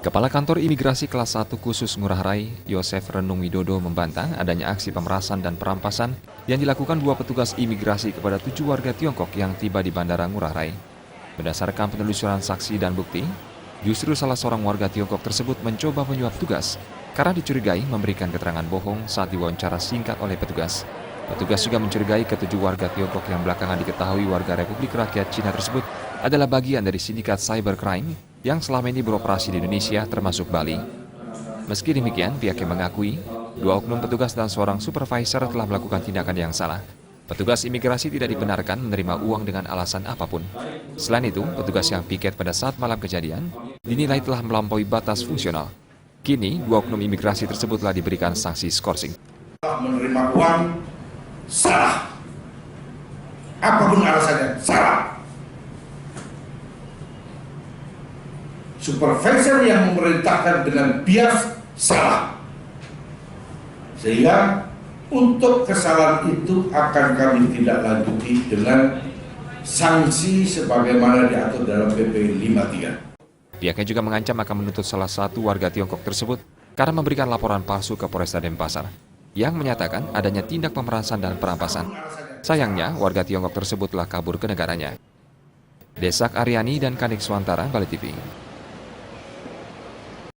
Kepala Kantor Imigrasi Kelas 1 Khusus Ngurah Rai, Yosef Renung Widodo membantah adanya aksi pemerasan dan perampasan yang dilakukan dua petugas imigrasi kepada 7 warga Tiongkok yang tiba di Bandara Ngurah Rai. Berdasarkan penelusuran saksi dan bukti, justru salah seorang warga Tiongkok tersebut mencoba menyuap tugas karena dicurigai memberikan keterangan bohong saat diwawancara singkat oleh petugas. Petugas juga mencurigai ketujuh warga Tiongkok yang belakangan diketahui warga Republik Rakyat Cina tersebut adalah bagian dari sindikat cybercrime yang selama ini beroperasi di Indonesia termasuk Bali. Meski demikian, pihaknya mengakui 2 oknum petugas dan seorang supervisor telah melakukan tindakan yang salah. Petugas imigrasi tidak dibenarkan menerima uang dengan alasan apapun. Selain itu, petugas yang piket pada saat malam kejadian dinilai telah melampaui batas fungsional. Kini, 2 oknum imigrasi tersebut telah diberikan sanksi skorsing. Menerima uang salah. Apapun alasannya, salah. Supervisor yang memerintahkan dengan bias salah. Sehingga untuk kesalahan itu akan kami tindak lanjuti dengan sanksi sebagaimana diatur dalam PP 53. Pihaknya juga mengancam akan menuntut salah satu warga Tiongkok tersebut karena memberikan laporan palsu ke Polresta Denpasar yang menyatakan adanya tindak pemerasan dan perampasan. Sayangnya, warga Tiongkok tersebut telah kabur ke negaranya. Desak Aryani dan Kadek Swantara, Bali TV.